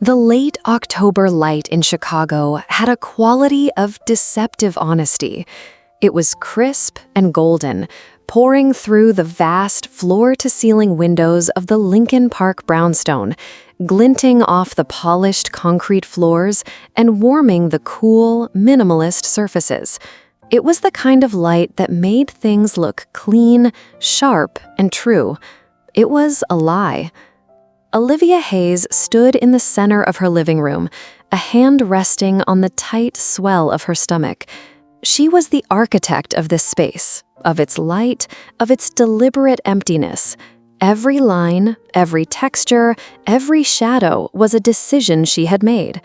The late October light in Chicago had a quality of deceptive honesty. It was crisp and golden, pouring through the vast floor-to-ceiling windows of the Lincoln Park brownstone, glinting off the polished concrete floors and warming the cool, minimalist surfaces. It was the kind of light that made things look clean, sharp, and true. It was a lie. Olivia Hayes stood in the center of her living room, a hand resting on the tight swell of her stomach. She was the architect of this space, of its light, of its deliberate emptiness. Every line, every texture, every shadow was a decision she had made.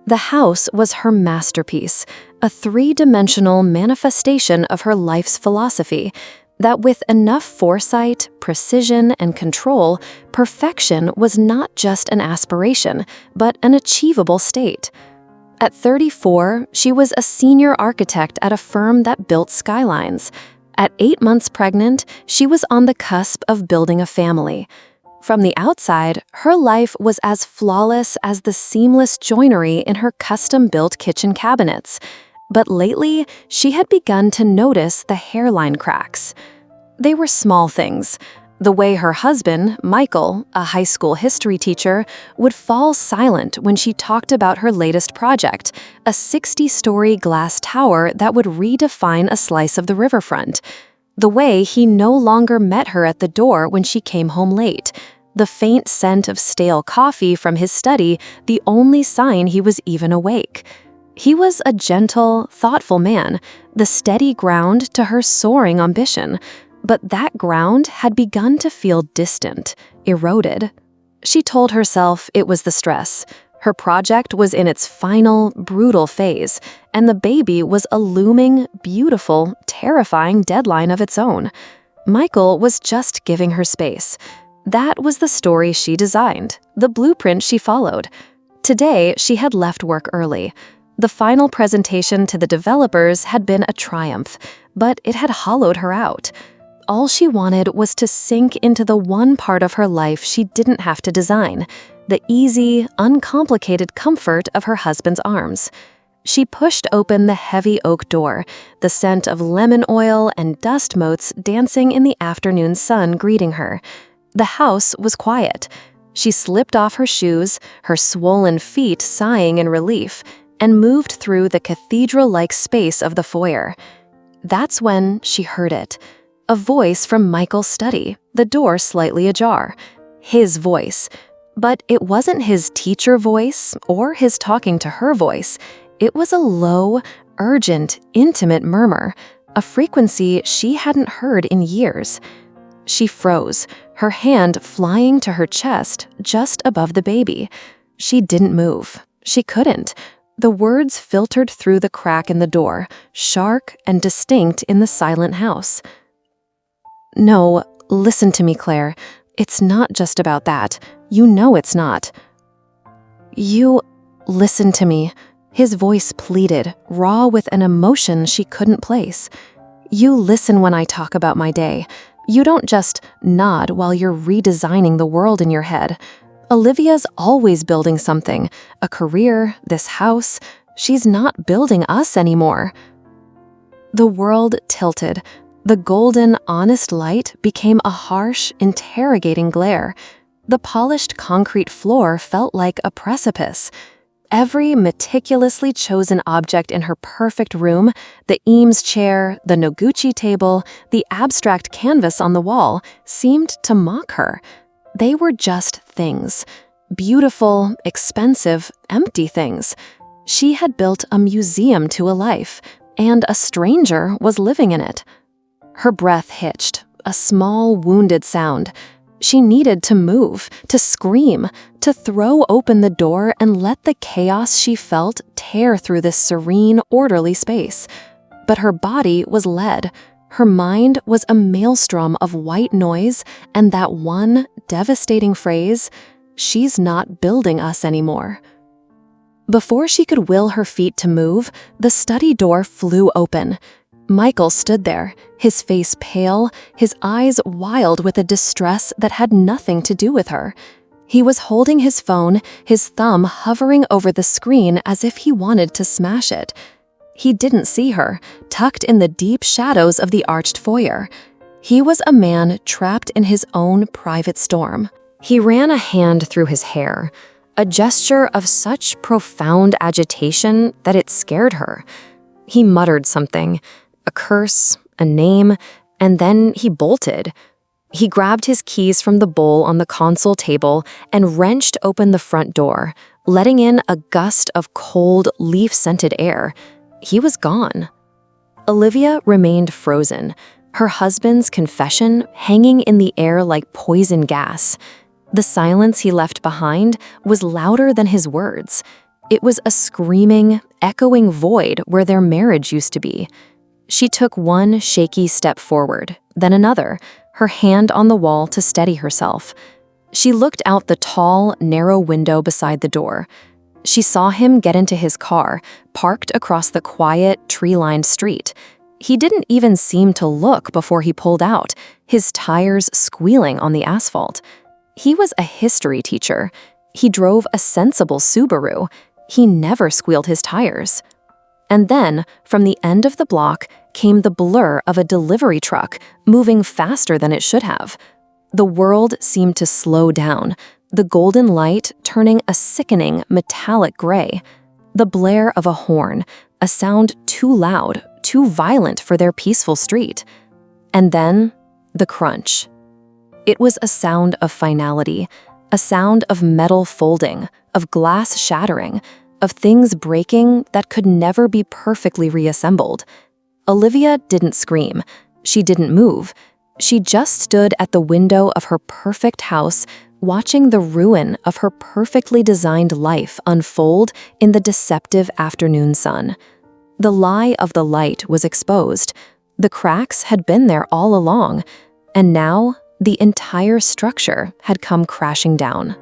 The house was her masterpiece, a three-dimensional manifestation of her life's philosophy, that with enough foresight, precision, and control, perfection was not just an aspiration, but an achievable state. At 34, she was a senior architect at a firm that built skylines. At 8 months pregnant, she was on the cusp of building a family. From the outside, her life was as flawless as the seamless joinery in her custom-built kitchen cabinets. But lately, she had begun to notice the hairline cracks. They were small things. The way her husband, Michael, a high school history teacher, would fall silent when she talked about her latest project, a 60-story glass tower that would redefine a slice of the riverfront. The way he no longer met her at the door when she came home late. The faint scent of stale coffee from his study, the only sign he was even awake. He was a gentle, thoughtful man, the steady ground to her soaring ambition. But that ground had begun to feel distant, eroded. She told herself it was the stress. Her project was in its final, brutal phase, and the baby was a looming, beautiful, terrifying deadline of its own. Michael was just giving her space. That was the story she designed, the blueprint she followed. Today, she had left work early. The final presentation to the developers had been a triumph, but it had hollowed her out. All she wanted was to sink into the one part of her life she didn't have to design, the easy, uncomplicated comfort of her husband's arms. She pushed open the heavy oak door, the scent of lemon oil and dust motes dancing in the afternoon sun greeting her. The house was quiet. She slipped off her shoes, her swollen feet sighing in relief, and moved through the cathedral-like space of the foyer. That's when she heard it. A voice from Michael's study, the door slightly ajar. His voice. But it wasn't his teacher voice or his talking to her voice. It was a low, urgent, intimate murmur, a frequency she hadn't heard in years. She froze, her hand flying to her chest just above the baby. She didn't move. She couldn't. The words filtered through the crack in the door, sharp and distinct in the silent house. No, listen to me, Claire. It's not just about that. You know it's not. You listen to me. His voice pleaded, raw with an emotion she couldn't place. You listen when I talk about my day. You don't just nod while you're redesigning the world in your head. Olivia's always building something, a career, this house. She's not building us anymore. The world tilted. The golden, honest light became a harsh, interrogating glare. The polished concrete floor felt like a precipice. Every meticulously chosen object in her perfect room, the Eames chair, the Noguchi table, the abstract canvas on the wall, seemed to mock her. They were just things. Beautiful, expensive, empty things. She had built a museum to a life, and a stranger was living in it. Her breath hitched, a small, wounded sound. She needed to move, to scream, to throw open the door and let the chaos she felt tear through this serene, orderly space. But her body was lead. Her mind was a maelstrom of white noise and that one devastating phrase, "She's not building us anymore." Before she could will her feet to move, the study door flew open. Michael stood there, his face pale, his eyes wild with a distress that had nothing to do with her. He was holding his phone, his thumb hovering over the screen as if he wanted to smash it. He didn't see her, tucked in the deep shadows of the arched foyer. He was a man trapped in his own private storm. He ran a hand through his hair, a gesture of such profound agitation that it scared her. He muttered something, a curse, a name, and then he bolted. He grabbed his keys from the bowl on the console table and wrenched open the front door, letting in a gust of cold, leaf-scented air. He was gone. Olivia remained frozen, her husband's confession hanging in the air like poison gas. The silence he left behind was louder than his words. It was a screaming, echoing void where their marriage used to be. She took one shaky step forward, then another, her hand on the wall to steady herself. She looked out the tall, narrow window beside the door. She saw him get into his car, parked across the quiet, tree-lined street. He didn't even seem to look before he pulled out, his tires squealing on the asphalt. He was a history teacher. He drove a sensible Subaru. He never squealed his tires. And then, from the end of the block, came the blur of a delivery truck, moving faster than it should have. The world seemed to slow down, the golden light turning a sickening metallic gray. The blare of a horn, a sound too loud, too violent for their peaceful street. And then, the crunch. It was a sound of finality, a sound of metal folding, of glass shattering, of things breaking that could never be perfectly reassembled. Olivia didn't scream. She didn't move. She just stood at the window of her perfect house, watching the ruin of her perfectly designed life unfold in the deceptive afternoon sun. The lie of the light was exposed. The cracks had been there all along, and now the entire structure had come crashing down.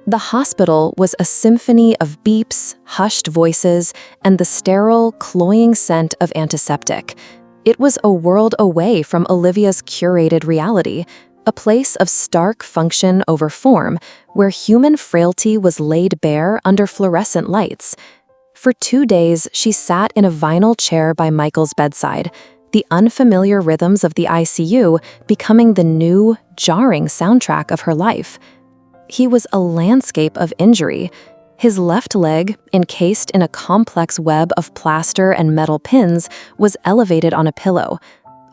The hospital was a symphony of beeps, hushed voices, and the sterile, cloying scent of antiseptic. It was a world away from Olivia's curated reality, a place of stark function over form, where human frailty was laid bare under fluorescent lights. For 2 days, she sat in a vinyl chair by Michael's bedside, the unfamiliar rhythms of the ICU becoming the new, jarring soundtrack of her life. He was a landscape of injury. His left leg, encased in a complex web of plaster and metal pins, was elevated on a pillow.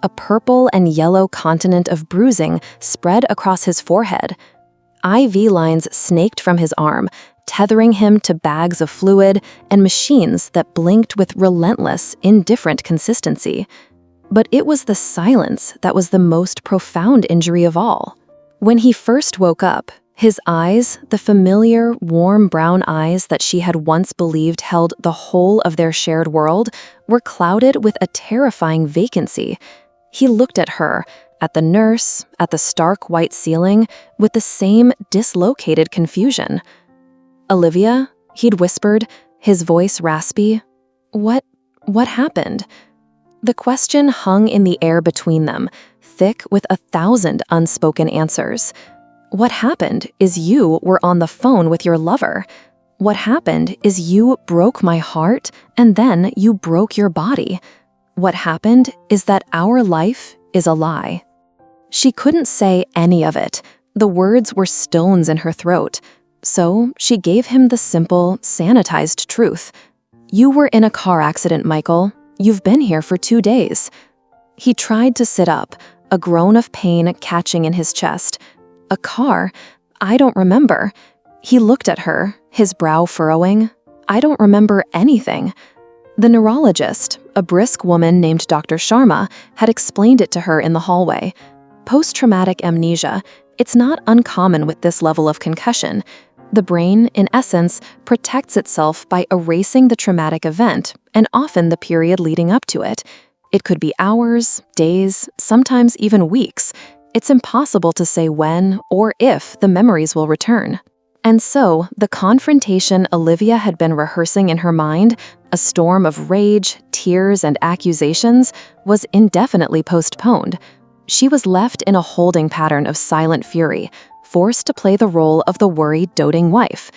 A purple and yellow continent of bruising spread across his forehead. IV lines snaked from his arm, tethering him to bags of fluid and machines that blinked with relentless, indifferent consistency. But it was the silence that was the most profound injury of all. When he first woke up, his eyes, the familiar, warm brown eyes that she had once believed held the whole of their shared world, were clouded with a terrifying vacancy. He looked at her, at the nurse, at the stark white ceiling, with the same dislocated confusion. "Olivia," he'd whispered, his voice raspy. What happened?" The question hung in the air between them, thick with 1,000 unspoken answers. What happened is you were on the phone with your lover. What happened is you broke my heart, and then you broke your body. What happened is that our life is a lie. She couldn't say any of it. The words were stones in her throat. So she gave him the simple, sanitized truth. "You were in a car accident, Michael. You've been here for 2 days." He tried to sit up, a groan of pain catching in his chest. "A car? I don't remember." He looked at her, his brow furrowing. "I don't remember anything." The neurologist, a brisk woman named Dr. Sharma, had explained it to her in the hallway. Post-traumatic amnesia, it's not uncommon with this level of concussion. The brain, in essence, protects itself by erasing the traumatic event, and often the period leading up to it. It could be hours, days, sometimes even weeks. It's impossible to say when or if the memories will return. And so, the confrontation Olivia had been rehearsing in her mind, a storm of rage, tears, and accusations, was indefinitely postponed. She was left in a holding pattern of silent fury, forced to play the role of the worried, doting wife.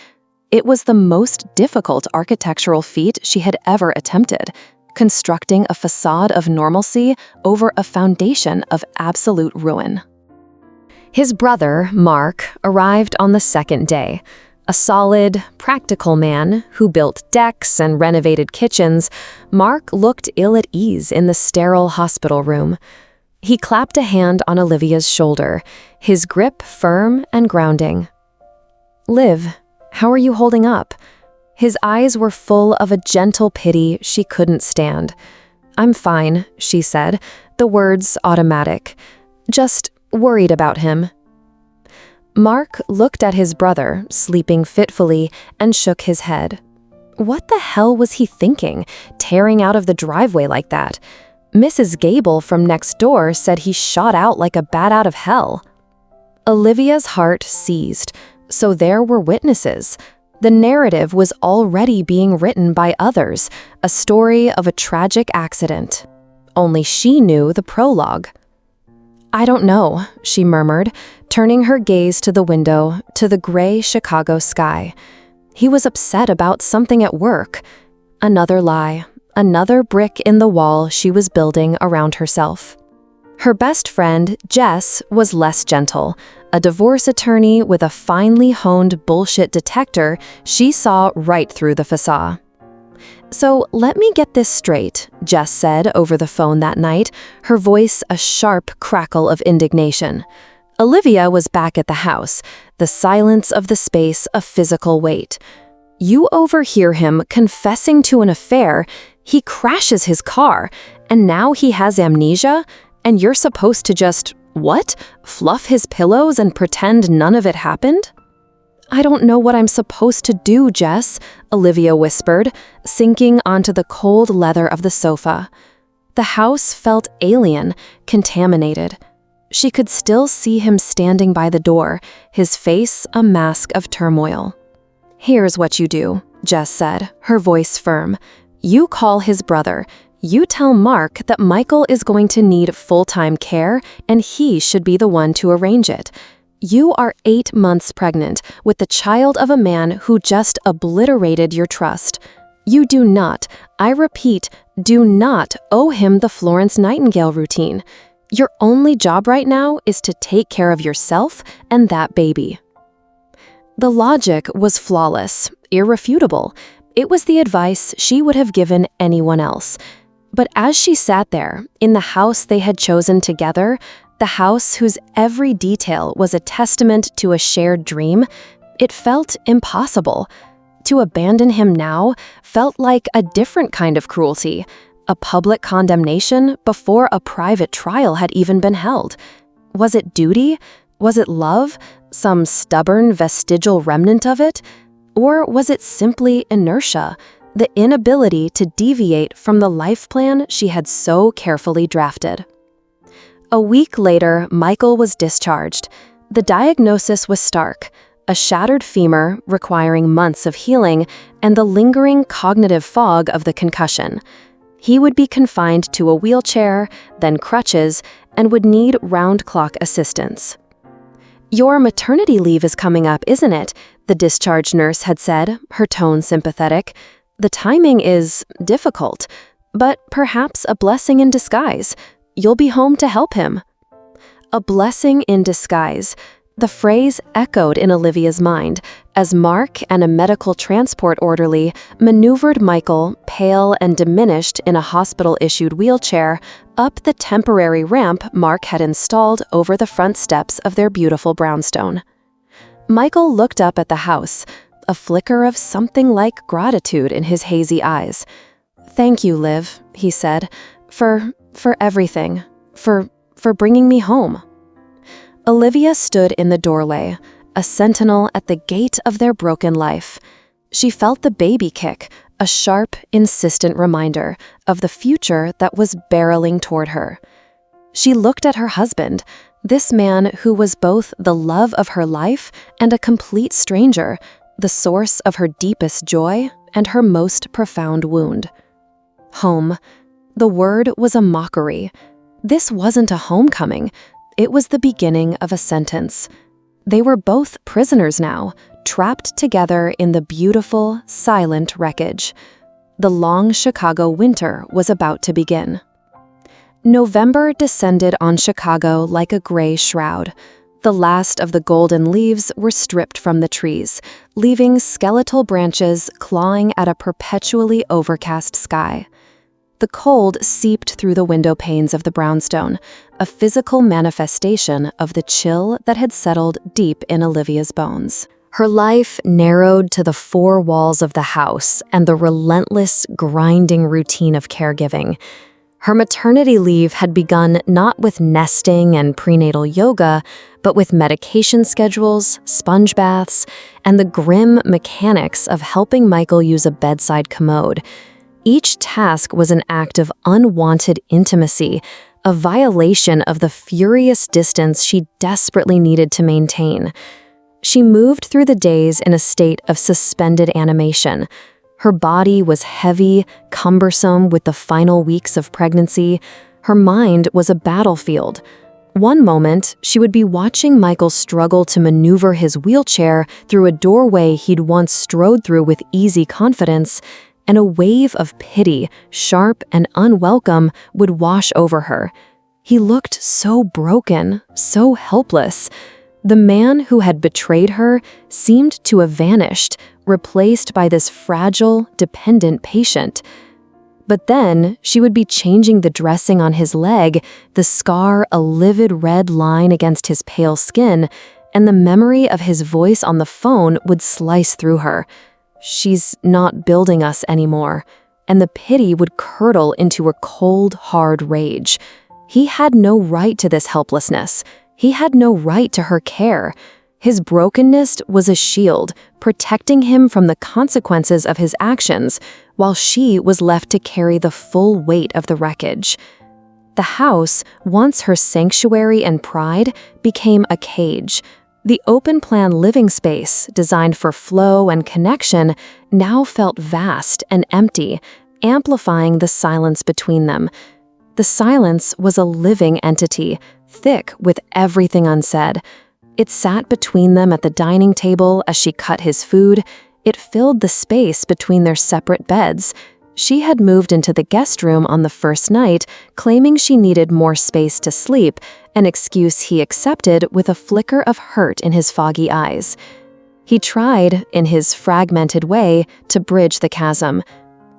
It was the most difficult architectural feat she had ever attempted, constructing a facade of normalcy over a foundation of absolute ruin. His brother, Mark, arrived on the second day. A solid, practical man who built decks and renovated kitchens, Mark looked ill at ease in the sterile hospital room. He clapped a hand on Olivia's shoulder, his grip firm and grounding. "Liv, how are you holding up?" His eyes were full of a gentle pity she couldn't stand. "I'm fine," she said, the words automatic. "Just worried about him." Mark looked at his brother, sleeping fitfully, and shook his head. What the hell was he thinking, tearing out of the driveway like that? Mrs. Gable from next door said he shot out like a bat out of hell. Olivia's heart seized, so there were witnesses. The narrative was already being written by others, a story of a tragic accident. Only she knew the prologue. "I don't know," she murmured, turning her gaze to the window, to the gray Chicago sky. He was upset about something at work. Another lie, another brick in the wall she was building around herself. Her best friend, Jess, was less gentle. A divorce attorney with a finely honed bullshit detector, she saw right through the facade. "So let me get this straight," Jess said over the phone that night, her voice a sharp crackle of indignation. Olivia was back at the house, the silence of the space a physical weight. "You overhear him confessing to an affair, he crashes his car, and now he has amnesia, and you're supposed to just, what? Fluff his pillows and pretend none of it happened?" "I don't know what I'm supposed to do, Jess," Olivia whispered, sinking onto the cold leather of the sofa. The house felt alien, contaminated. She could still see him standing by the door, his face a mask of turmoil. "Here's what you do," Jess said, her voice firm. "You call his brother. You tell Mark that Michael is going to need full-time care and he should be the one to arrange it. You are 8 months pregnant with the child of a man who just obliterated your trust. You do not, I repeat, do not owe him the Florence Nightingale routine. Your only job right now is to take care of yourself and that baby." The logic was flawless, irrefutable. It was the advice she would have given anyone else. But as she sat there, in the house they had chosen together, the house whose every detail was a testament to a shared dream, it felt impossible. To abandon him now felt like a different kind of cruelty, a public condemnation before a private trial had even been held. Was it duty? Was it love? Some stubborn vestigial remnant of it? Or was it simply inertia, the inability to deviate from the life plan she had so carefully drafted? A week later, Michael was discharged. The diagnosis was stark: a shattered femur requiring months of healing and the lingering cognitive fog of the concussion. He would be confined to a wheelchair, then crutches, and would need round-clock assistance. "Your maternity leave is coming up, isn't it?" the discharge nurse had said, her tone sympathetic. "The timing is difficult, but perhaps a blessing in disguise. You'll be home to help him." A blessing in disguise. The phrase echoed in Olivia's mind as Mark and a medical transport orderly maneuvered Michael, pale and diminished in a hospital-issued wheelchair, up the temporary ramp Mark had installed over the front steps of their beautiful brownstone. Michael looked up at the house, a flicker of something like gratitude in his hazy eyes. "Thank you, Liv," he said, for everything, for bringing me home." Olivia stood in the doorway, a sentinel at the gate of their broken life. She felt the baby kick, a sharp, insistent reminder of the future that was barreling toward her. She looked at her husband, this man who was both the love of her life and a complete stranger, the source of her deepest joy and her most profound wound. Home. The word was a mockery. This wasn't a homecoming. It was the beginning of a sentence. They were both prisoners now, trapped together in the beautiful, silent wreckage. The long Chicago winter was about to begin. November descended on Chicago like a gray shroud. The last of the golden leaves were stripped from the trees, leaving skeletal branches clawing at a perpetually overcast sky. The cold seeped through the window panes of the brownstone, a physical manifestation of the chill that had settled deep in Olivia's bones. Her life narrowed to the four walls of the house and the relentless, grinding routine of caregiving. Her maternity leave had begun not with nesting and prenatal yoga, but with medication schedules, sponge baths, and the grim mechanics of helping Michael use a bedside commode. Each task was an act of unwanted intimacy, a violation of the furious distance she desperately needed to maintain. She moved through the days in a state of suspended animation. Her body was heavy, cumbersome with the final weeks of pregnancy. Her mind was a battlefield. One moment, she would be watching Michael struggle to maneuver his wheelchair through a doorway he'd once strode through with easy confidence, and a wave of pity, sharp and unwelcome, would wash over her. He looked so broken, so helpless. The man who had betrayed her seemed to have vanished, replaced by this fragile, dependent patient. But then she would be changing the dressing on his leg, the scar a livid red line against his pale skin, and the memory of his voice on the phone would slice through her. "She's not building us anymore," and the pity would curdle into a cold, hard rage. He had no right to this helplessness. He had no right to her care. His brokenness was a shield, protecting him from the consequences of his actions, while she was left to carry the full weight of the wreckage. The house, once her sanctuary and pride, became a cage. The open-plan living space, designed for flow and connection, now felt vast and empty, amplifying the silence between them. The silence was a living entity, thick with everything unsaid. It sat between them at the dining table as she cut his food. It filled the space between their separate beds. She had moved into the guest room on the first night, claiming she needed more space to sleep, an excuse he accepted with a flicker of hurt in his foggy eyes. He tried, in his fragmented way, to bridge the chasm.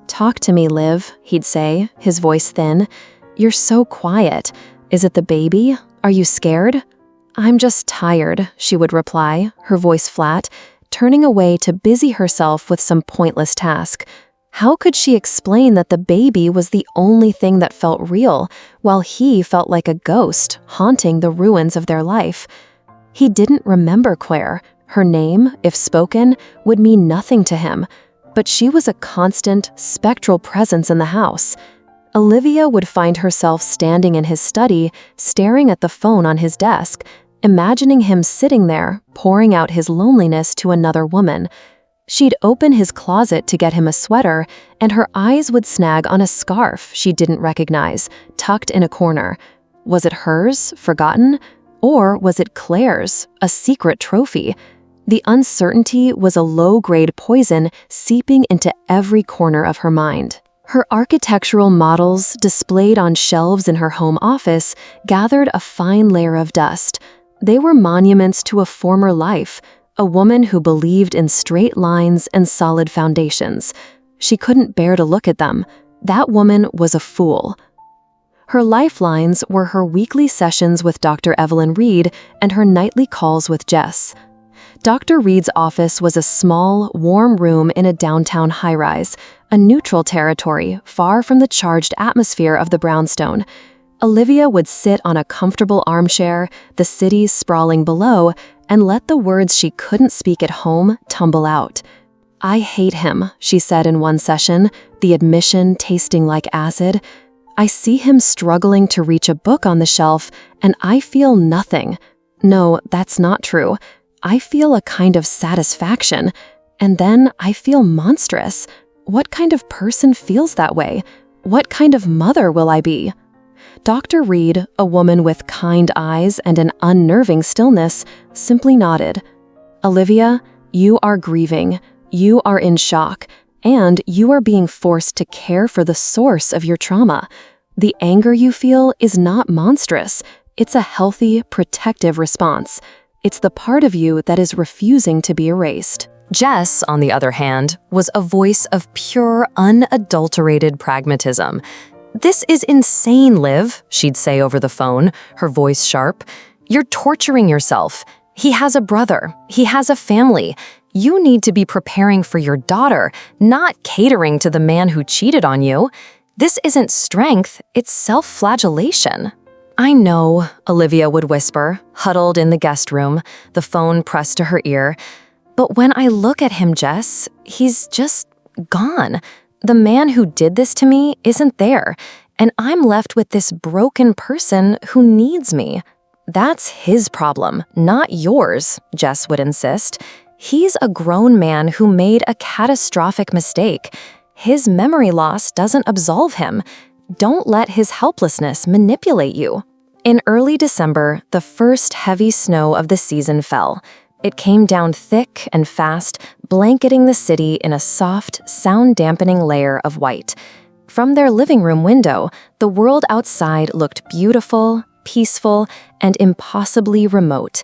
"Talk to me, Liv," he'd say, his voice thin. "You're so quiet. Is it the baby? Are you scared?" "I'm just tired," she would reply, her voice flat, turning away to busy herself with some pointless task. How could she explain that the baby was the only thing that felt real, while he felt like a ghost haunting the ruins of their life? He didn't remember Claire. Her name, if spoken, would mean nothing to him, but she was a constant, spectral presence in the house. Olivia would find herself standing in his study, staring at the phone on his desk, imagining him sitting there, pouring out his loneliness to another woman. She'd open his closet to get him a sweater, and her eyes would snag on a scarf she didn't recognize, tucked in a corner. Was it hers, forgotten? Or was it Claire's, a secret trophy? The uncertainty was a low-grade poison seeping into every corner of her mind. Her architectural models, displayed on shelves in her home office, gathered a fine layer of dust. They were monuments to a former life, a woman who believed in straight lines and solid foundations. She couldn't bear to look at them. That woman was a fool. Her lifelines were her weekly sessions with Dr. Evelyn Reed and her nightly calls with Jess. Dr. Reed's office was a small, warm room in a downtown high-rise, a neutral territory far from the charged atmosphere of the brownstone. Olivia would sit on a comfortable armchair, the city sprawling below, and let the words she couldn't speak at home tumble out. "I hate him," she said in one session, the admission tasting like acid. "I see him struggling to reach a book on the shelf, and I feel nothing. No, that's not true. I feel a kind of satisfaction, and then I feel monstrous. What kind of person feels that way? What kind of mother will I be?" Dr. Reed, a woman with kind eyes and an unnerving stillness, simply nodded. Olivia, you are grieving, you are in shock, and you are being forced to care for the source of your trauma. The anger you feel is not monstrous. It's a healthy, protective response. It's the part of you that is refusing to be erased. Jess, on the other hand, was a voice of pure, unadulterated pragmatism. "This is insane, Liv," she'd say over the phone, her voice sharp. "You're torturing yourself. He has a brother. He has a family. You need to be preparing for your daughter, not catering to the man who cheated on you. This isn't strength, it's self-flagellation." "I know," Olivia would whisper, huddled in the guest room, the phone pressed to her ear. "But when I look at him, Jess, he's just gone. The man who did this to me isn't there, and I'm left with this broken person who needs me." "That's his problem, not yours," Jess would insist. "He's a grown man who made a catastrophic mistake. His memory loss doesn't absolve him. Don't let his helplessness manipulate you." In early December, the first heavy snow of the season fell. It came down thick and fast, blanketing the city in a soft, sound-dampening layer of white. From their living room window, the world outside looked beautiful, peaceful, and impossibly remote.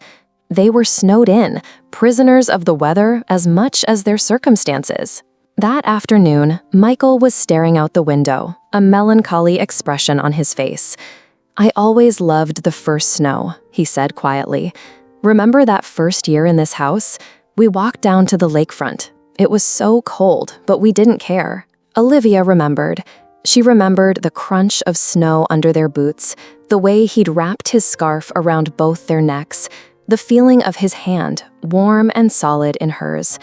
They were snowed in, prisoners of the weather as much as their circumstances. That afternoon, Michael was staring out the window, a melancholy expression on his face. "I always loved the first snow," he said quietly. "Remember that first year in this house? We walked down to the lakefront. It was so cold, but we didn't care." Olivia remembered. She remembered the crunch of snow under their boots, the way he'd wrapped his scarf around both their necks, the feeling of his hand, warm and solid in hers.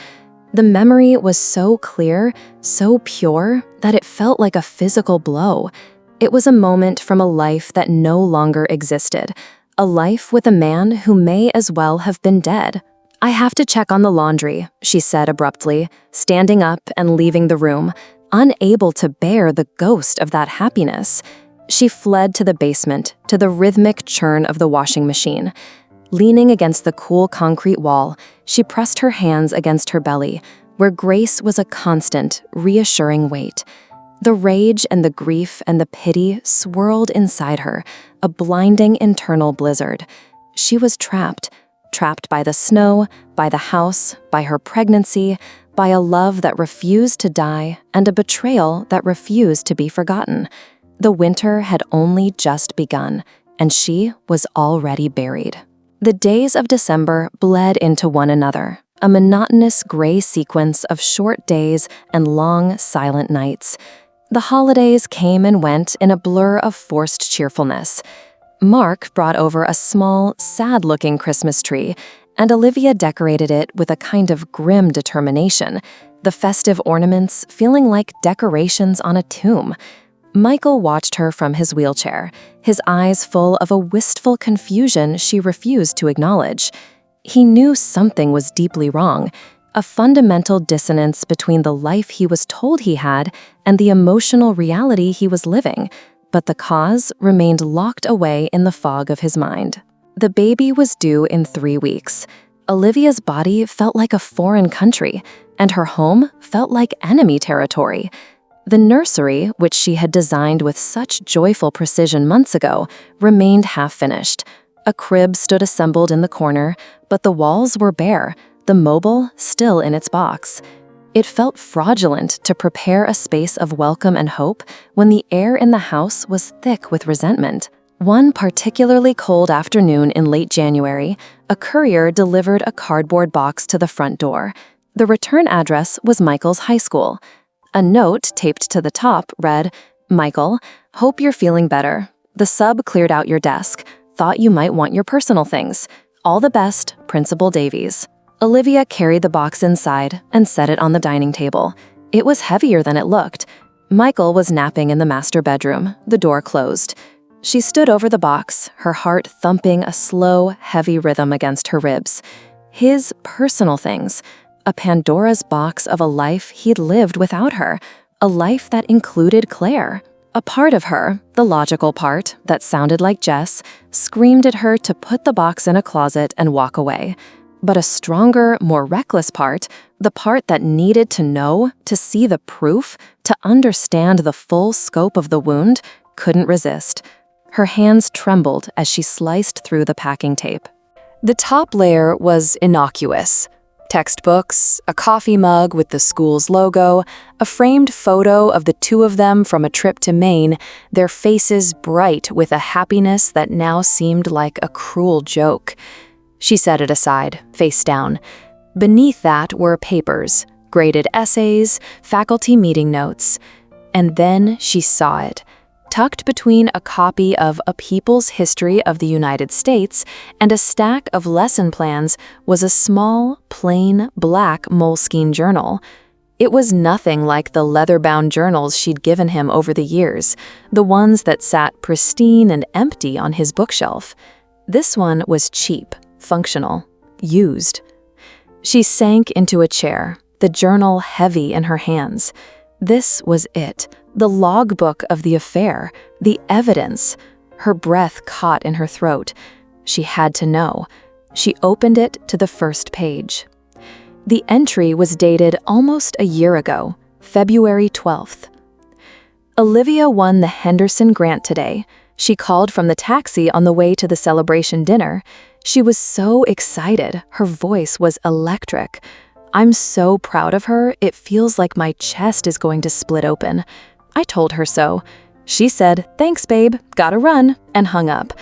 The memory was so clear, so pure, that it felt like a physical blow. It was a moment from a life that no longer existed, a life with a man who may as well have been dead. "I have to check on the laundry," she said abruptly, standing up and leaving the room, unable to bear the ghost of that happiness. She fled to the basement, to the rhythmic churn of the washing machine. Leaning against the cool concrete wall, she pressed her hands against her belly, where grace was a constant, reassuring weight. The rage and the grief and the pity swirled inside her, a blinding internal blizzard. She was trapped by the snow, by the house, by her pregnancy, by a love that refused to die, and a betrayal that refused to be forgotten. The winter had only just begun, and she was already buried. The days of December bled into one another, a monotonous gray sequence of short days and long, silent nights. The holidays came and went in a blur of forced cheerfulness. Mark brought over a small, sad-looking Christmas tree, and Olivia decorated it with a kind of grim determination, the festive ornaments feeling like decorations on a tomb. Michael watched her from his wheelchair, his eyes full of a wistful confusion she refused to acknowledge. He knew something was deeply wrong, a fundamental dissonance between the life he was told he had and the emotional reality he was living, but the cause remained locked away in the fog of his mind. The baby was due in 3 weeks. Olivia's body felt like a foreign country, and her home felt like enemy territory. The nursery, which she had designed with such joyful precision months ago, remained half-finished. A crib stood assembled in the corner, but the walls were bare, the mobile still in its box. It felt fraudulent to prepare a space of welcome and hope when the air in the house was thick with resentment. One particularly cold afternoon in late January, a courier delivered a cardboard box to the front door. The return address was Michael's high school. A note taped to the top read, "Michael, hope you're feeling better. The sub cleared out your desk. Thought you might want your personal things. All the best, Principal Davies." Olivia carried the box inside and set it on the dining table. It was heavier than it looked. Michael was napping in the master bedroom, the door closed. She stood over the box, her heart thumping a slow, heavy rhythm against her ribs. His personal things, a Pandora's box of a life he'd lived without her, a life that included Claire. A part of her, the logical part, that sounded like Jess, screamed at her to put the box in a closet and walk away. But a stronger, more reckless part, the part that needed to know, to see the proof, to understand the full scope of the wound, couldn't resist. Her hands trembled as she sliced through the packing tape. The top layer was innocuous. Textbooks, a coffee mug with the school's logo, a framed photo of the two of them from a trip to Maine, their faces bright with a happiness that now seemed like a cruel joke. She set it aside, face down. Beneath that were papers, graded essays, faculty meeting notes. And then she saw it. Tucked between a copy of A People's History of the United States and a stack of lesson plans was a small, plain, black moleskine journal. It was nothing like the leather-bound journals she'd given him over the years, the ones that sat pristine and empty on his bookshelf. This one was cheap, functional, used. She sank into a chair, the journal heavy in her hands. This was it. The logbook of the affair, the evidence. Her breath caught in her throat. She had to know. She opened it to the first page. The entry was dated almost a year ago, February 12th. Olivia won the Henderson grant today. She called from the taxi on the way to the celebration dinner. She was so excited. Her voice was electric. I'm so proud of her, it feels like my chest is going to split open. I told her so. She said, "Thanks, babe, gotta run," and hung up.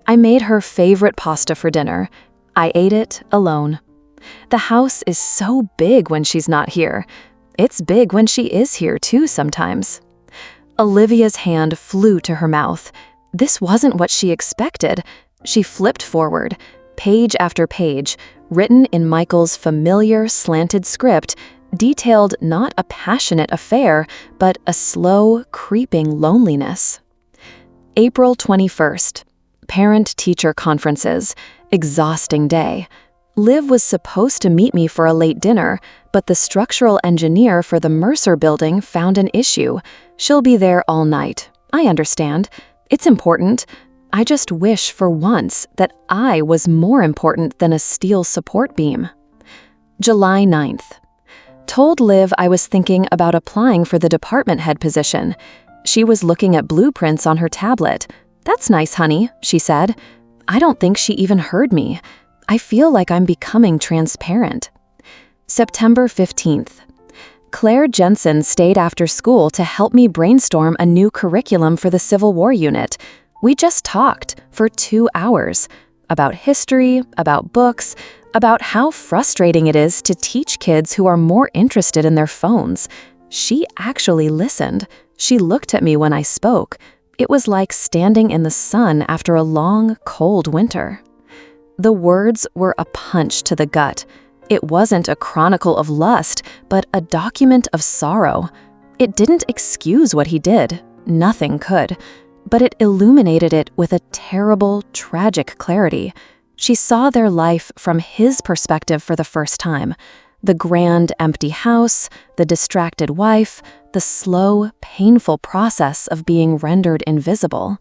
I made her favorite pasta for dinner. I ate it alone. The house is so big when she's not here. It's big when she is here too sometimes. Olivia's hand flew to her mouth. This wasn't what she expected. She flipped forward, page after page, written in Michael's familiar slanted script, detailed not a passionate affair, but a slow, creeping loneliness. April 21st. Parent-teacher conferences. Exhausting day. Liv was supposed to meet me for a late dinner, but the structural engineer for the Mercer building found an issue. She'll be there all night. I understand. It's important. I just wish for once that I was more important than a steel support beam. July 9th. Told Liv I was thinking about applying for the department head position. She was looking at blueprints on her tablet. "That's nice, honey," she said. I don't think she even heard me. I feel like I'm becoming transparent. September 15th. Claire Jensen stayed after school to help me brainstorm a new curriculum for the Civil War unit. We just talked for 2 hours about history, about books, about how frustrating it is to teach kids who are more interested in their phones. She actually listened. She looked at me when I spoke. It was like standing in the sun after a long, cold winter. The words were a punch to the gut. It wasn't a chronicle of lust, but a document of sorrow. It didn't excuse what he did. Nothing could. But it illuminated it with a terrible, tragic clarity. She saw their life from his perspective for the first time. The grand, empty house, the distracted wife, the slow, painful process of being rendered invisible.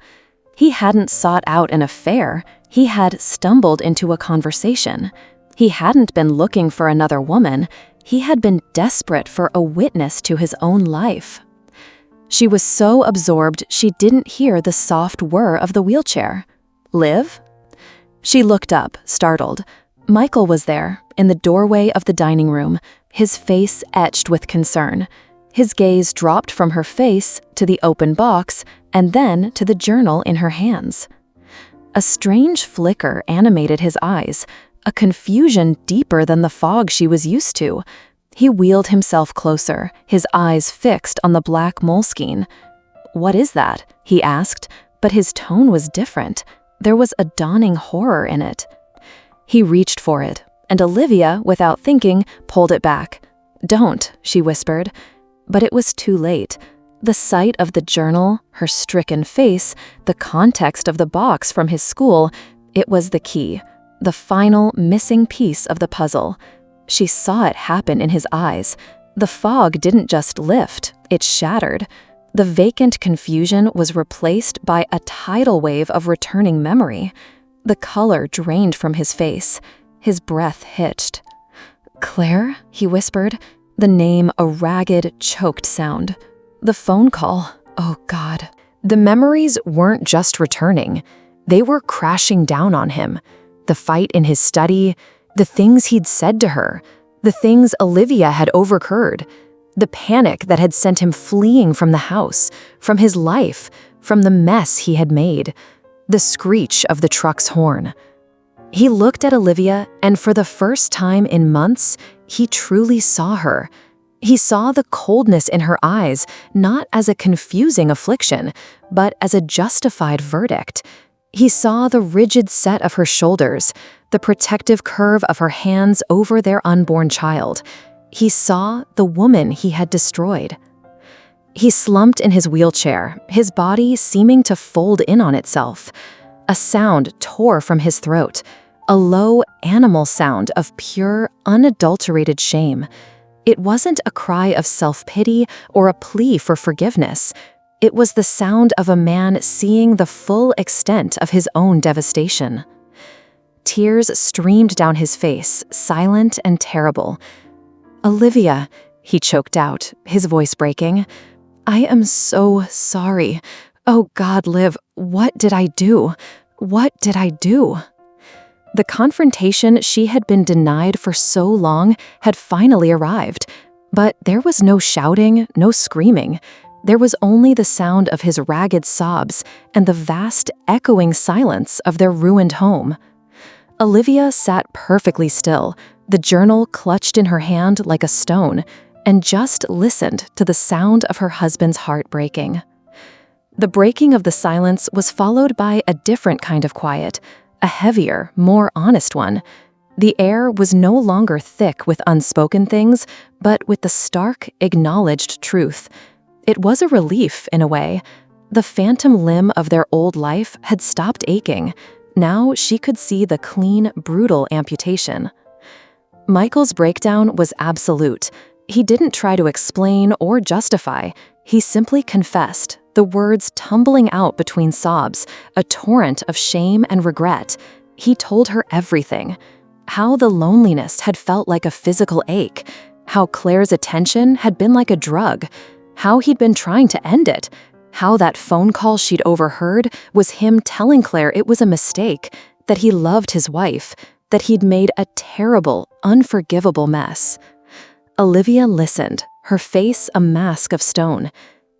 He hadn't sought out an affair. He had stumbled into a conversation. He hadn't been looking for another woman. He had been desperate for a witness to his own life. She was so absorbed she didn't hear the soft whir of the wheelchair. "Liv?" She looked up, startled. Michael was there, in the doorway of the dining room, his face etched with concern. His gaze dropped from her face to the open box and then to the journal in her hands. A strange flicker animated his eyes, a confusion deeper than the fog she was used to. He wheeled himself closer, his eyes fixed on the black moleskine. "What is that?" he asked, but his tone was different. There was a dawning horror in it. He reached for it, and Olivia, without thinking, pulled it back. "Don't," she whispered. But it was too late. The sight of the journal, her stricken face, the context of the box from his school, it was the key, the final missing piece of the puzzle. She saw it happen in his eyes. The fog didn't just lift, it shattered. The vacant confusion was replaced by a tidal wave of returning memory. The color drained from his face. His breath hitched. "Claire?" he whispered, the name a ragged, choked sound. The phone call. Oh, God. The memories weren't just returning. They were crashing down on him. The fight in his study, the things he'd said to her, the things Olivia had overheard, the panic that had sent him fleeing from the house, from his life, from the mess he had made, the screech of the truck's horn. He looked at Olivia, and for the first time in months, he truly saw her. He saw the coldness in her eyes, not as a confusing affliction, but as a justified verdict. He saw the rigid set of her shoulders, the protective curve of her hands over their unborn child. He saw the woman he had destroyed. He slumped in his wheelchair, his body seeming to fold in on itself. A sound tore from his throat, a low animal sound of pure, unadulterated shame. It wasn't a cry of self-pity or a plea for forgiveness. It was the sound of a man seeing the full extent of his own devastation. Tears streamed down his face, silent and terrible. "Olivia," he choked out, his voice breaking. "I am so sorry. Oh God, Liv, what did I do? What did I do?" The confrontation she had been denied for so long had finally arrived, but there was no shouting, no screaming. There was only the sound of his ragged sobs and the vast, echoing silence of their ruined home. Olivia sat perfectly still, the journal clutched in her hand like a stone, and just listened to the sound of her husband's heart breaking. The breaking of the silence was followed by a different kind of quiet, a heavier, more honest one. The air was no longer thick with unspoken things, but with the stark, acknowledged truth. It was a relief, in a way. The phantom limb of their old life had stopped aching. Now she could see the clean, brutal amputation. Michael's breakdown was absolute. He didn't try to explain or justify. He simply confessed, the words tumbling out between sobs, a torrent of shame and regret. He told her everything. How the loneliness had felt like a physical ache. How Claire's attention had been like a drug. How he'd been trying to end it. How that phone call she'd overheard was him telling Claire it was a mistake, that he loved his wife, that he'd made a terrible, unforgivable mess. Olivia listened, her face a mask of stone.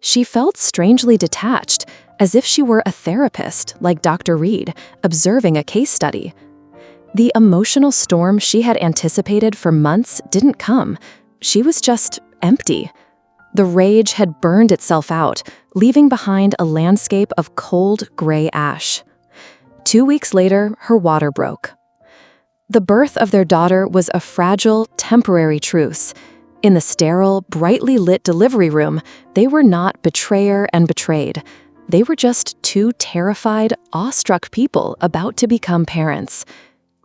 She felt strangely detached, as if she were a therapist, like Dr. Reed, observing a case study. The emotional storm she had anticipated for months didn't come. She was just empty. The rage had burned itself out, leaving behind a landscape of cold, gray ash. 2 weeks later, her water broke. The birth of their daughter was a fragile, temporary truce. In the sterile, brightly lit delivery room, they were not betrayer and betrayed. They were just two terrified, awestruck people about to become parents.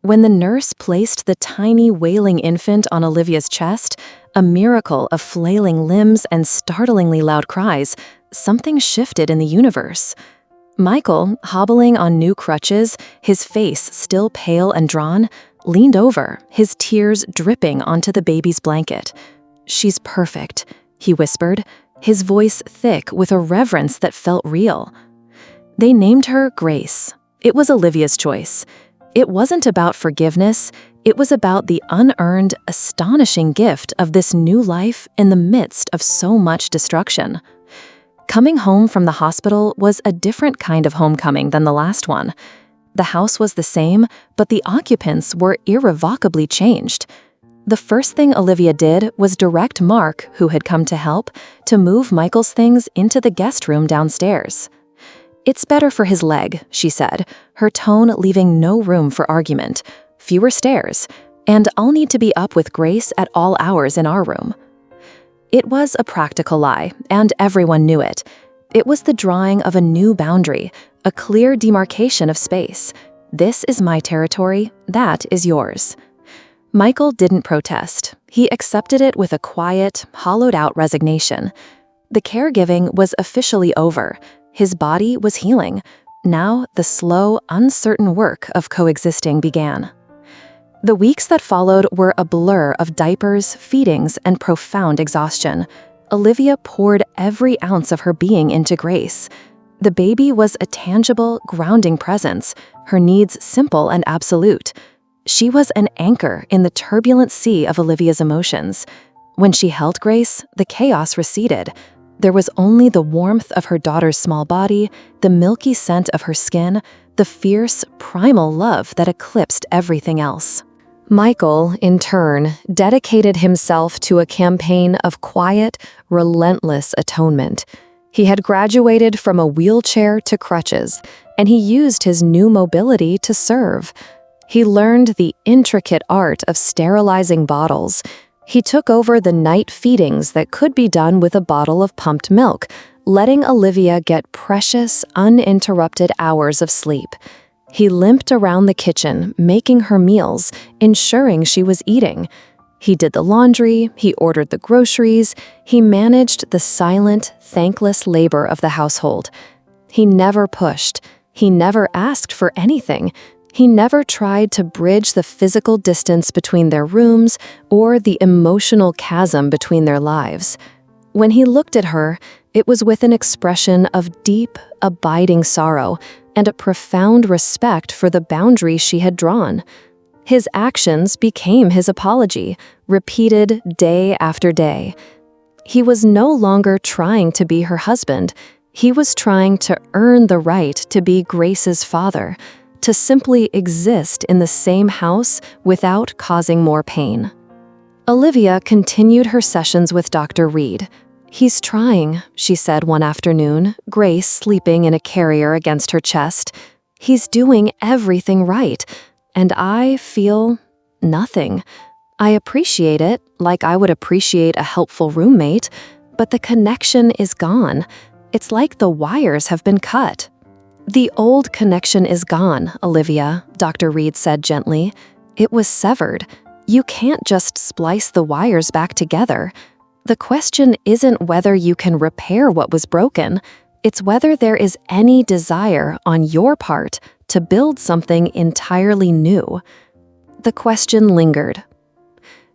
When the nurse placed the tiny, wailing infant on Olivia's chest, a miracle of flailing limbs and startlingly loud cries, something shifted in the universe. Michael, hobbling on new crutches, his face still pale and drawn, leaned over, his tears dripping onto the baby's blanket. "She's perfect," he whispered, his voice thick with a reverence that felt real. They named her Grace. It was Olivia's choice. It wasn't about forgiveness, it was about the unearned, astonishing gift of this new life in the midst of so much destruction. Coming home from the hospital was a different kind of homecoming than the last one. The house was the same, but the occupants were irrevocably changed. The first thing Olivia did was direct Mark, who had come to help, to move Michael's things into the guest room downstairs. "It's better for his leg," she said, her tone leaving no room for argument. "Fewer stairs, and I'll need to be up with Grace at all hours in our room." It was a practical lie, and everyone knew it. It was the drawing of a new boundary, a clear demarcation of space. This is my territory, that is yours. Michael didn't protest. He accepted it with a quiet, hollowed-out resignation. The caregiving was officially over. His body was healing. Now, the slow, uncertain work of coexisting began. The weeks that followed were a blur of diapers, feedings, and profound exhaustion. Olivia poured every ounce of her being into Grace. The baby was a tangible, grounding presence, her needs simple and absolute. She was an anchor in the turbulent sea of Olivia's emotions. When she held Grace, the chaos receded. There was only the warmth of her daughter's small body, the milky scent of her skin, the fierce, primal love that eclipsed everything else. Michael, in turn, dedicated himself to a campaign of quiet, relentless atonement. He had graduated from a wheelchair to crutches, and he used his new mobility to serve. He learned the intricate art of sterilizing bottles. He took over the night feedings that could be done with a bottle of pumped milk, letting Olivia get precious, uninterrupted hours of sleep. He limped around the kitchen, making her meals, ensuring she was eating. He did the laundry, he ordered the groceries, he managed the silent, thankless labor of the household. He never pushed. He never asked for anything. He never tried to bridge the physical distance between their rooms or the emotional chasm between their lives. When he looked at her, it was with an expression of deep, abiding sorrow and a profound respect for the boundaries she had drawn. His actions became his apology, repeated day after day. He was no longer trying to be her husband. He was trying to earn the right to be Grace's father, to simply exist in the same house without causing more pain. Olivia continued her sessions with Dr. Reed. "He's trying," she said one afternoon, Grace sleeping in a carrier against her chest. "He's doing everything right, and I feel nothing. I appreciate it, like I would appreciate a helpful roommate, but the connection is gone. It's like the wires have been cut." "The old connection is gone, Olivia," Dr. Reed said gently. "It was severed. You can't just splice the wires back together. The question isn't whether you can repair what was broken. It's whether there is any desire on your part to build something entirely new." The question lingered.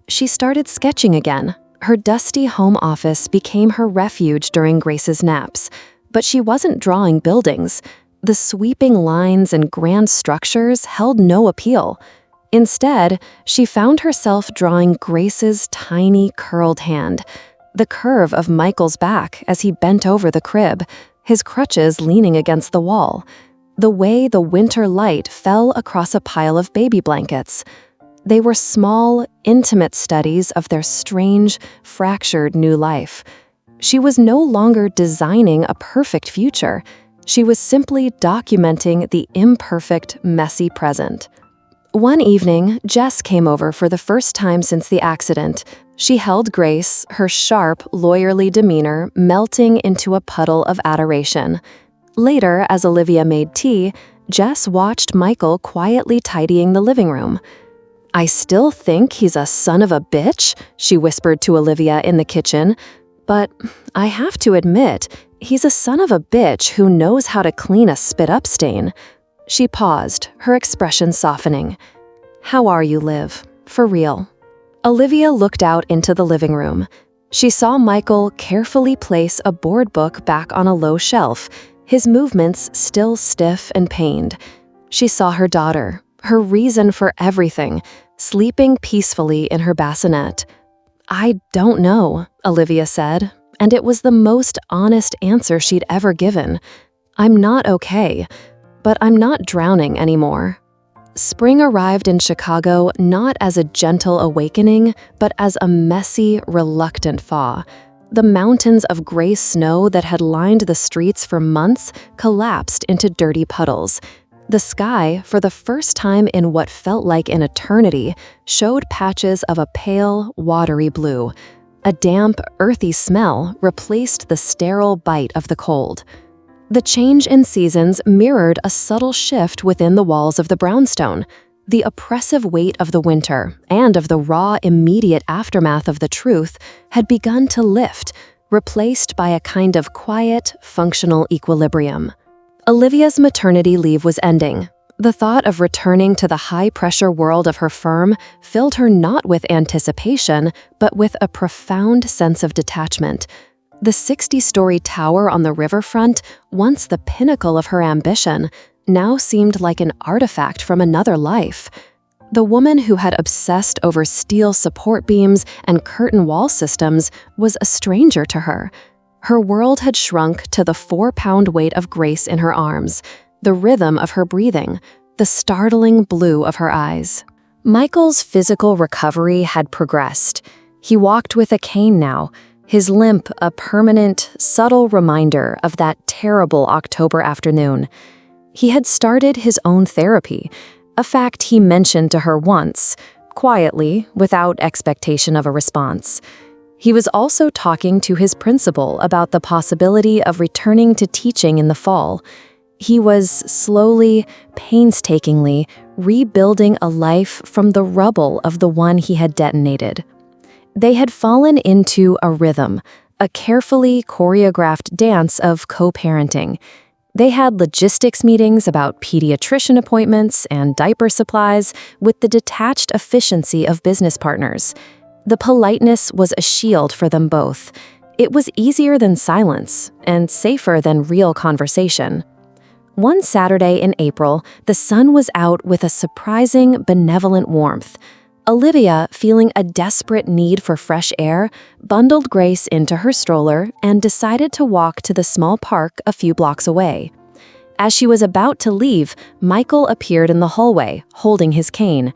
She started sketching again. Her dusty home office became her refuge during Grace's naps. But she wasn't drawing buildings. The sweeping lines and grand structures held no appeal. Instead, she found herself drawing Grace's tiny, curled hand, the curve of Michael's back as he bent over the crib, his crutches leaning against the wall, the way the winter light fell across a pile of baby blankets. They were small, intimate studies of their strange, fractured new life. She was no longer designing a perfect future. She was simply documenting the imperfect, messy present. One evening, Jess came over for the first time since the accident. She held Grace, her sharp, lawyerly demeanor melting into a puddle of adoration. Later, as Olivia made tea, Jess watched Michael quietly tidying the living room. "I still think he's a son of a bitch," she whispered to Olivia in the kitchen. "But I have to admit, he's a son of a bitch who knows how to clean a spit-up stain." She paused, her expression softening. "How are you, Liv? For real?" Olivia looked out into the living room. She saw Michael carefully place a board book back on a low shelf, his movements still stiff and pained. She saw her daughter, her reason for everything, sleeping peacefully in her bassinet. "I don't know," Olivia said, and it was the most honest answer she'd ever given. "I'm not okay, but I'm not drowning anymore." Spring arrived in Chicago not as a gentle awakening, but as a messy, reluctant thaw. The mountains of gray snow that had lined the streets for months collapsed into dirty puddles. The sky, for the first time in what felt like an eternity, showed patches of a pale, watery blue. A damp, earthy smell replaced the sterile bite of the cold. The change in seasons mirrored a subtle shift within the walls of the brownstone. The oppressive weight of the winter and of the raw, immediate aftermath of the truth had begun to lift, replaced by a kind of quiet, functional equilibrium. Olivia's maternity leave was ending. The thought of returning to the high-pressure world of her firm filled her not with anticipation, but with a profound sense of detachment. The 60-story tower on the riverfront, once the pinnacle of her ambition, now seemed like an artifact from another life. The woman who had obsessed over steel support beams and curtain wall systems was a stranger to her. Her world had shrunk to the 4-pound weight of Grace in her arms, the rhythm of her breathing, the startling blue of her eyes. Michael's physical recovery had progressed. He walked with a cane now, his limp a permanent, subtle reminder of that terrible October afternoon. He had started his own therapy, a fact he mentioned to her once, quietly, without expectation of a response. He was also talking to his principal about the possibility of returning to teaching in the fall. He was slowly, painstakingly rebuilding a life from the rubble of the one he had detonated. They had fallen into a rhythm, a carefully choreographed dance of co-parenting. They had logistics meetings about pediatrician appointments and diaper supplies with the detached efficiency of business partners. The politeness was a shield for them both. It was easier than silence and safer than real conversation. One Saturday in April, the sun was out with a surprising, benevolent warmth. Olivia, feeling a desperate need for fresh air, bundled Grace into her stroller and decided to walk to the small park a few blocks away. As she was about to leave, Michael appeared in the hallway, holding his cane.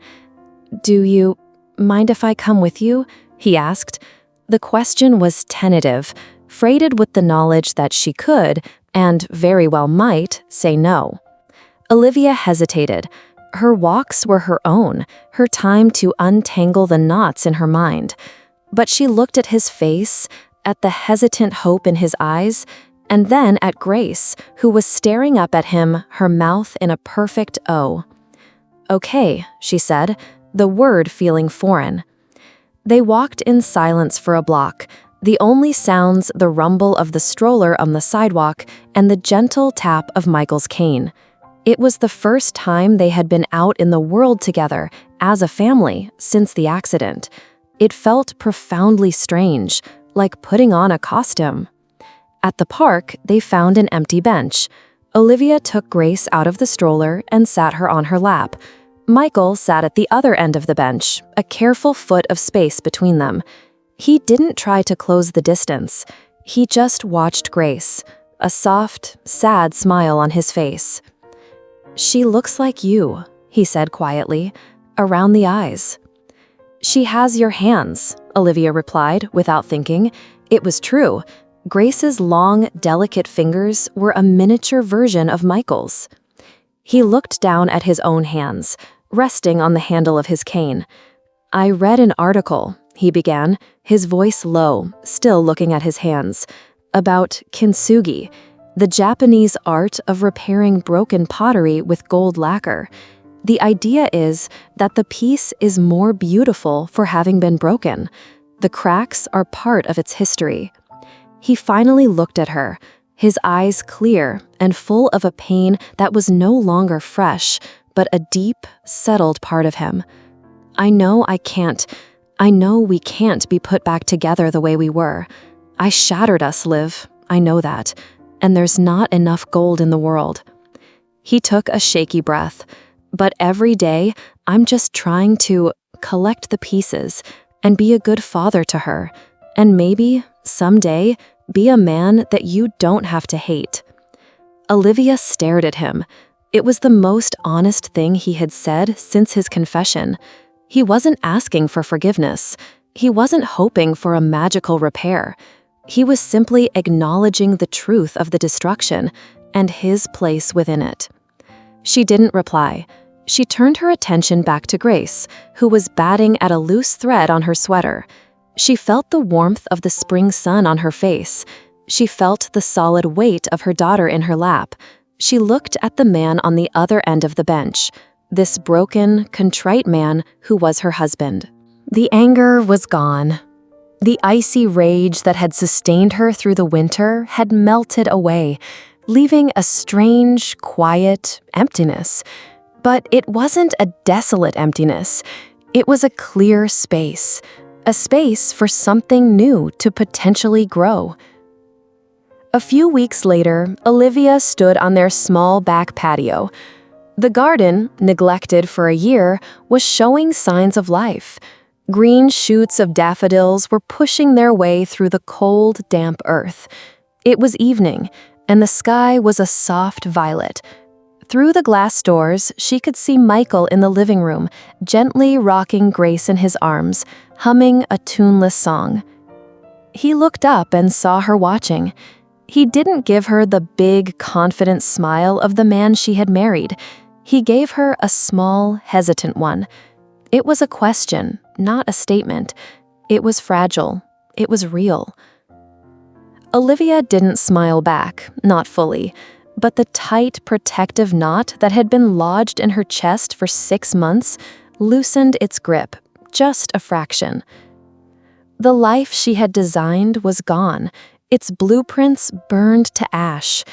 "Do you mind if I come with you?" he asked. The question was tentative, freighted with the knowledge that she could, and very well might, say no. Olivia hesitated. Her walks were her own, her time to untangle the knots in her mind. But she looked at his face, at the hesitant hope in his eyes, and then at Grace, who was staring up at him, her mouth in a perfect O. "Okay," she said, the word feeling foreign. They walked in silence for a block, the only sounds the rumble of the stroller on the sidewalk and the gentle tap of Michael's cane. It was the first time they had been out in the world together, as a family, since the accident. It felt profoundly strange, like putting on a costume. At the park, they found an empty bench. Olivia took Grace out of the stroller and sat her on her lap. Michael sat at the other end of the bench, a careful foot of space between them. He didn't try to close the distance. He just watched Grace, a soft, sad smile on his face. "She looks like you," he said quietly, "around the eyes." "She has your hands," Olivia replied without thinking. It was true. Grace's long, delicate fingers were a miniature version of Michael's. He looked down at his own hands, resting on the handle of his cane. "I read an article," he began, his voice low, still looking at his hands, "about kintsugi, the Japanese art of repairing broken pottery with gold lacquer. The idea is that the piece is more beautiful for having been broken. The cracks are part of its history." He finally looked at her, his eyes clear and full of a pain that was no longer fresh, but a deep, settled part of him. I know we can't be put back together the way we were. I shattered us, Liv. I know that. And there's not enough gold in the world." He took a shaky breath. "But every day, I'm just trying to collect the pieces and be a good father to her. And maybe, someday, be a man that you don't have to hate." Olivia stared at him. It was the most honest thing he had said since his confession. He wasn't asking for forgiveness. He wasn't hoping for a magical repair. He was simply acknowledging the truth of the destruction and his place within it. She didn't reply. She turned her attention back to Grace, who was batting at a loose thread on her sweater. She felt the warmth of the spring sun on her face. She felt the solid weight of her daughter in her lap. She looked at the man on the other end of the bench, this broken, contrite man who was her husband. The anger was gone. The icy rage that had sustained her through the winter had melted away, leaving a strange, quiet emptiness. But it wasn't a desolate emptiness. It was a clear space, a space for something new to potentially grow. A few weeks later, Olivia stood on their small back patio. The garden, neglected for a year, was showing signs of life. Green shoots of daffodils were pushing their way through the cold, damp earth. It was evening, and the sky was a soft violet. Through the glass doors, she could see Michael in the living room, gently rocking Grace in his arms, humming a tuneless song. He looked up and saw her watching. He didn't give her the big, confident smile of the man she had married. He gave her a small, hesitant one. It was a question, not a statement. It was fragile. It was real. Olivia didn't smile back, not fully, but the tight, protective knot that had been lodged in her chest for 6 months loosened its grip, just a fraction. The life she had designed was gone, its blueprints burned to ash.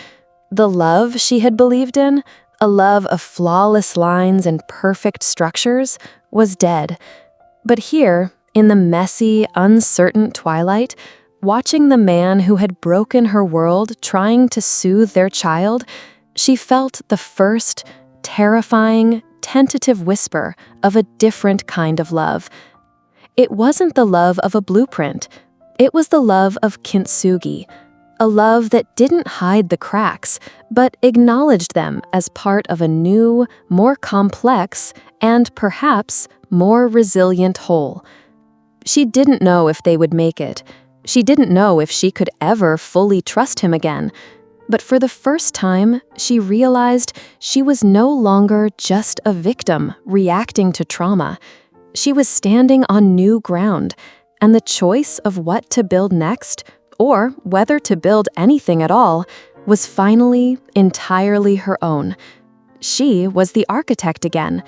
The love she had believed in, a love of flawless lines and perfect structures, was dead. But here, in the messy, uncertain twilight, watching the man who had broken her world trying to soothe their child, she felt the first, terrifying, tentative whisper of a different kind of love. It wasn't the love of a blueprint. It was the love of kintsugi, a love that didn't hide the cracks, but acknowledged them as part of a new, more complex, and perhaps more resilient whole. She didn't know if they would make it. She didn't know if she could ever fully trust him again. But for the first time, she realized she was no longer just a victim reacting to trauma. She was standing on new ground, and the choice of what to build next, or whether to build anything at all, was finally entirely her own. She was the architect again,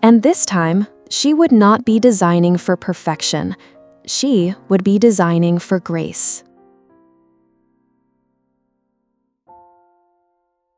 and this time, she would not be designing for perfection. She would be designing for grace.